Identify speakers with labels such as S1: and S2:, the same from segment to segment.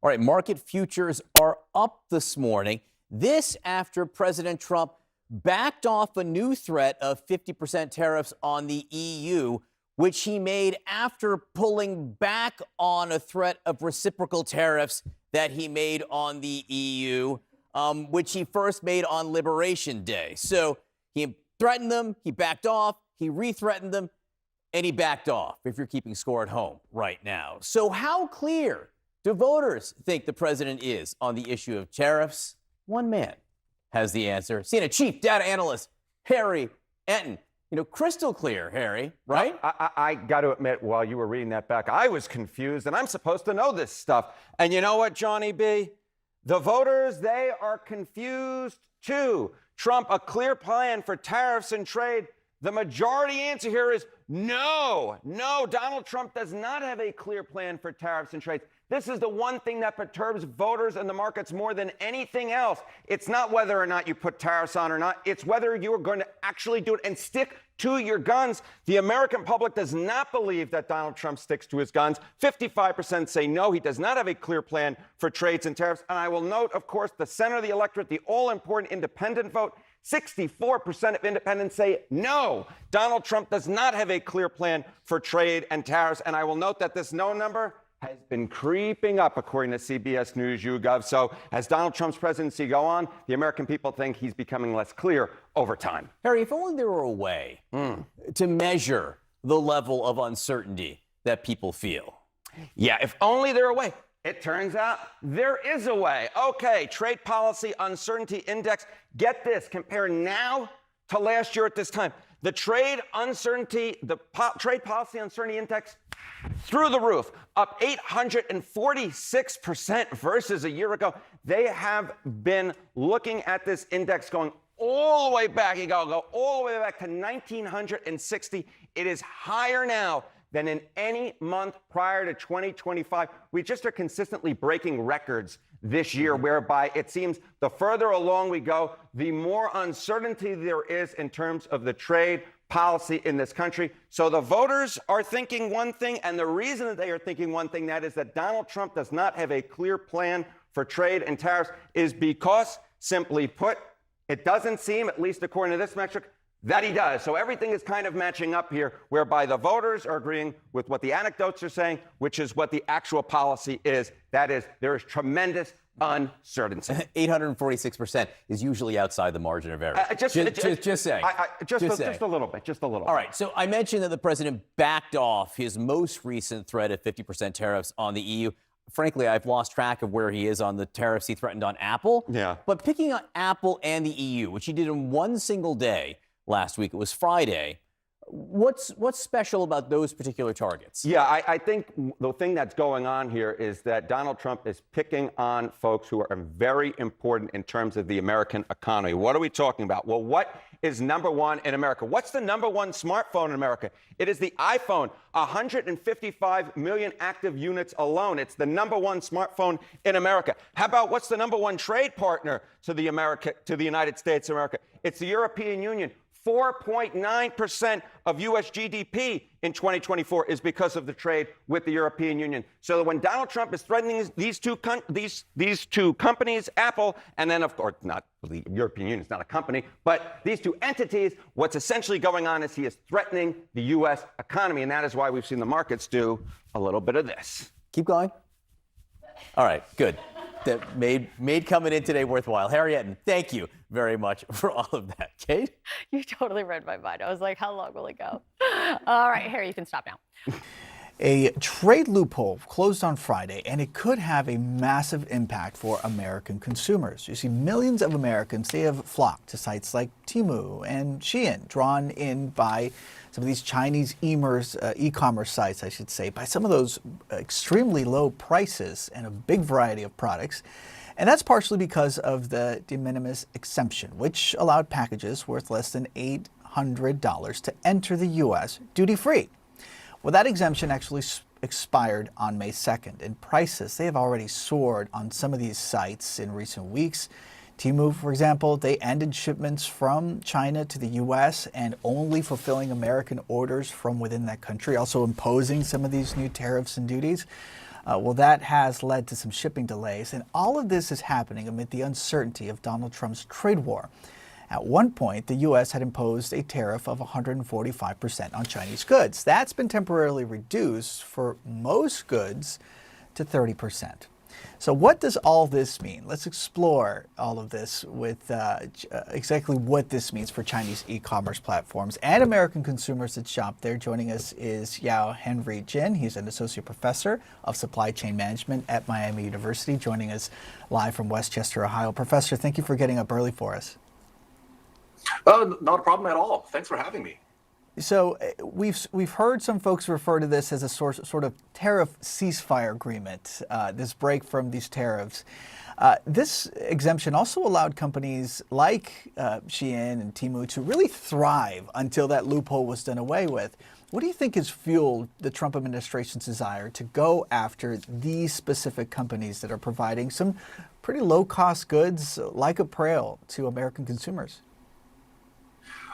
S1: All right, market futures are up this morning. This after President Trump backed off a new threat of 50% tariffs on the EU, which he made after pulling back on a threat of reciprocal tariffs that he made on the EU, which he first made on Liberation Day. So he threatened them, he backed off, he re-threatened them, and he backed off, if you're keeping score at home right now. So how clear do voters think the president is on the issue of tariffs? One man has the answer. CNN chief data analyst Harry Enton. You know, crystal clear, Harry, right?
S2: I got to admit, while you were reading that back, I was confused, and I'm supposed to know this stuff. And you know what, Johnny B? The voters, they are confused too. Trump, a clear plan for tariffs and trade. The majority answer here is no. No, Donald Trump does not have a clear plan for tariffs and trade. This is the one thing that perturbs voters and the markets more than anything else. It's not whether or not you put tariffs on or not. It's whether you are going to actually do it and stick to your guns. The American public does not believe that Donald Trump sticks to his guns. 55% say no, he does not have a clear plan for trades and tariffs. And I will note, of course, the center of the electorate, the all-important independent vote, 64% of independents say no, Donald Trump does not have a clear plan for trade and tariffs. And I will note that this no number has been creeping up, according to CBS News YouGov. So as Donald Trump's presidency go on, the American people think he's becoming less clear over time.
S1: Harry, if only there were a way to measure the level of uncertainty that people feel.
S2: Yeah, if only there were a way. It turns out there is a way. Okay, trade policy uncertainty index. Get this, compare now to last year at this time. The trade uncertainty, trade policy uncertainty index, through the roof, up 846% versus a year ago. They have been looking at this index going all the way back. You go all the way back to 1960. It is higher now than in any month prior to 2025. We just are consistently breaking records this year, whereby it seems the further along we go, the more uncertainty there is in terms of the trade policy in this country. So the voters are thinking one thing, and the reason that they are thinking one thing, that is that Donald Trump does not have a clear plan for trade and tariffs, is because, simply put, it doesn't seem, at least according to this metric, that he does. So everything is kind of matching up here, whereby the voters are agreeing with what the anecdotes are saying, which is what the actual policy is. That is, there is tremendous uncertainty.
S1: 846% is usually outside the margin of error. Just saying.
S2: Just a little bit.
S1: All right. So I mentioned that the president backed off his most recent threat of 50% tariffs on the EU. Frankly, I've lost track of where he is on the tariffs he threatened on Apple.
S2: Yeah.
S1: But picking on Apple and the EU, which he did in one single day last week, it was Friday. What's special about those particular targets?
S2: Yeah, I think the thing that's going on here is that Donald Trump is picking on folks who are very important in terms of the American economy. What are we talking about? Well, what is number one in America? What's the number one smartphone in America? It is the iPhone, 155 million active units alone. It's the number one smartphone in America. How about what's the number one trade partner to the United States of America? It's the European Union. 4.9% of U.S. GDP in 2024 is because of the trade with the European Union. So when Donald Trump is threatening these two companies, Apple, and then, of course, not the European Union, it's not a company, but these two entities, what's essentially going on is he is threatening the U.S. economy, and that is why we've seen the markets do a little bit of this.
S1: Keep going. All right, good. That made coming in today worthwhile. Harry Enton, thank you very much for all of that. Kate?
S3: You totally read my mind. I was like, how long will it go? All right, Harry, you can stop now.
S4: A trade loophole closed on Friday, and it could have a massive impact for American consumers. You see, millions of Americans, they have flocked to sites like Temu and Shein, drawn in by some of these Chinese e-commerce sites, I should say, by some of those extremely low prices and a big variety of products. And that's partially because of the de minimis exemption, which allowed packages worth less than $800 to enter the U.S. duty-free. Well, that exemption actually expired on May 2nd, and prices, they have already soared on some of these sites in recent weeks. Temu, for example, they ended shipments from China to the U.S. and only fulfilling American orders from within that country, also imposing some of these new tariffs and duties. Well, that has led to some shipping delays, and all of this is happening amid the uncertainty of Donald Trump's trade war. At one point, the U.S. had imposed a tariff of 145% on Chinese goods. That's been temporarily reduced for most goods to 30%. So what does all this mean? Let's explore all of this with exactly what this means for Chinese e-commerce platforms and American consumers that shop there. Joining us is Yao Henry Jin. He's an associate professor of supply chain management at Miami University, joining us live from Westchester, Ohio. Professor, thank you for getting up early for us.
S5: Not a problem at all. Thanks for having me.
S4: So we've heard some folks refer to this as a sort of tariff ceasefire agreement, this break from these tariffs. This exemption also allowed companies like Shein and Temu to really thrive until that loophole was done away with. What do you think has fueled the Trump administration's desire to go after these specific companies that are providing some pretty low-cost goods like apparel to American consumers?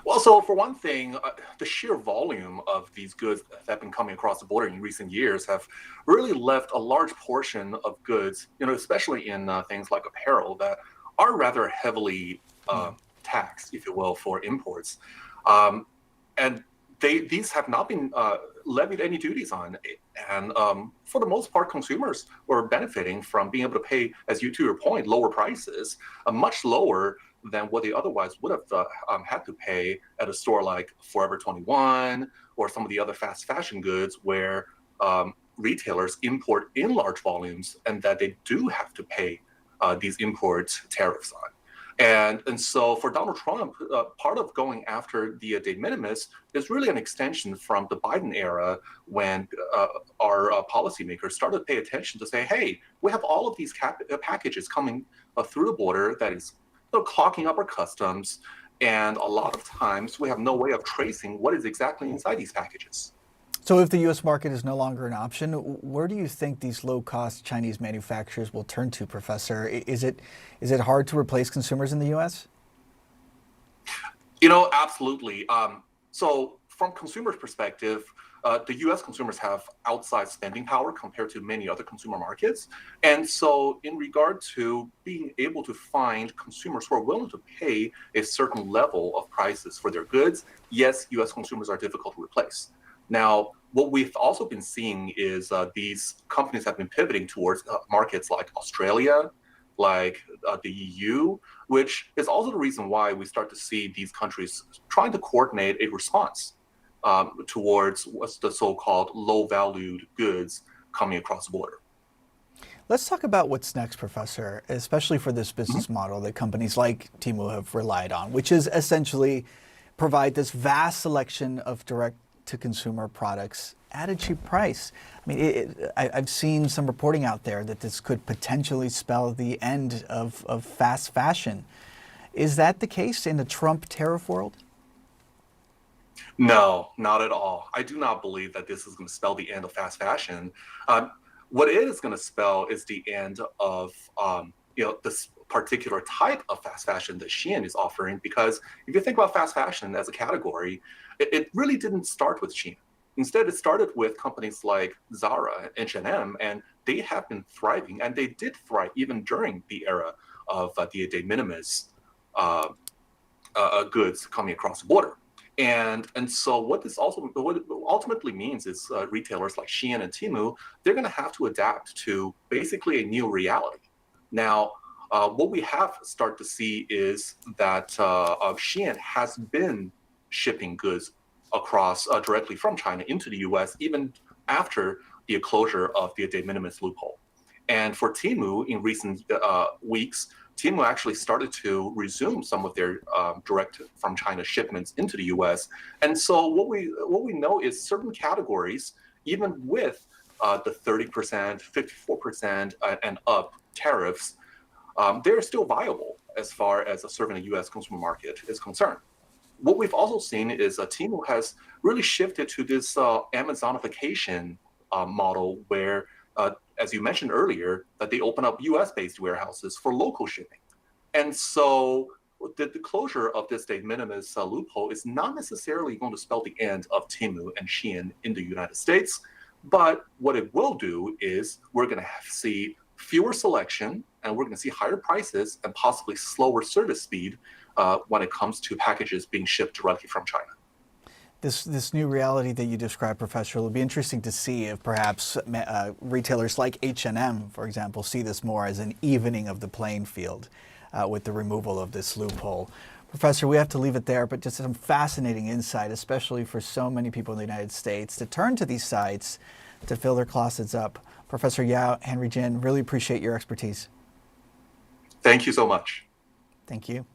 S5: Well, so for one thing, the sheer volume of these goods that have been coming across the border in recent years have really left a large portion of goods, especially in things like apparel, that are rather heavily taxed, if you will, for imports. And these have not been levied any duties on. And for the most part, consumers were benefiting from being able to pay, to your point, lower prices, much lower than what they otherwise would have had to pay at a store like Forever 21 or some of the other fast fashion goods where retailers import in large volumes and that they do have to pay these import tariffs on. And so for Donald Trump, part of going after the de minimis is really an extension from the Biden era when our policymakers started to pay attention to say, hey, we have all of these packages coming through the border that is clogging up our customs, and a lot of times we have no way of tracing what is exactly inside these packages.
S4: So if the U.S. market is no longer an option, where do you think these low-cost Chinese manufacturers will turn to, Professor? Is it hard to replace consumers in the U.S.?
S5: Absolutely. So from consumers' perspective, the U.S. consumers have outsized spending power compared to many other consumer markets. And so in regard to being able to find consumers who are willing to pay a certain level of prices for their goods, yes, U.S. consumers are difficult to replace. Now, what we've also been seeing is these companies have been pivoting towards markets like Australia, like the EU, which is also the reason why we start to see these countries trying to coordinate a response towards what's the so-called low-valued goods coming across the border.
S4: Let's talk about what's next, Professor, especially for this business model that companies like Temu have relied on, which is essentially provide this vast selection of direct-to-consumer products at a cheap price. I mean, I've seen some reporting out there that this could potentially spell the end of fast fashion. Is that the case in the Trump tariff world?
S5: No, not at all. I do not believe that this is going to spell the end of fast fashion. What it is going to spell is the end of this particular type of fast fashion that Shein is offering. Because if you think about fast fashion as a category, it really didn't start with Shein. Instead, it started with companies like Zara, H&M, and they have been thriving, and they did thrive even during the era of the de minimis goods coming across the border. And so what it ultimately means is retailers like Shein and Temu, they're going to have to adapt to basically a new reality. Now, what we have started to see is that Shein has been shipping goods across directly from China into the U.S. even after the closure of the de minimis loophole. And for Temu, in recent weeks, Temu actually started to resume some of their direct from China shipments into the U.S. And so what we know is certain categories, even with the 30%, 54%, and up tariffs, they're still viable as far as serving a U.S. consumer market is concerned. What we've also seen is Temu has really shifted to this Amazonification model where, as you mentioned earlier, that they open up U.S.-based warehouses for local shipping. And so the closure of this de minimis loophole is not necessarily going to spell the end of Temu and Shein in the United States, But what it will do is we're going to see fewer selection, and we're going to see higher prices and possibly slower service speed when it comes to packages being shipped directly from China.
S4: This new reality that you described, Professor, will be interesting to see if perhaps retailers like H&M, for example, see this more as an evening of the playing field with the removal of this loophole. Professor, we have to leave it there, but just some fascinating insight, especially for so many people in the United States, to turn to these sites to fill their closets up. Professor Yao, Henry Jin, really appreciate your expertise.
S5: Thank you so much.
S4: Thank you.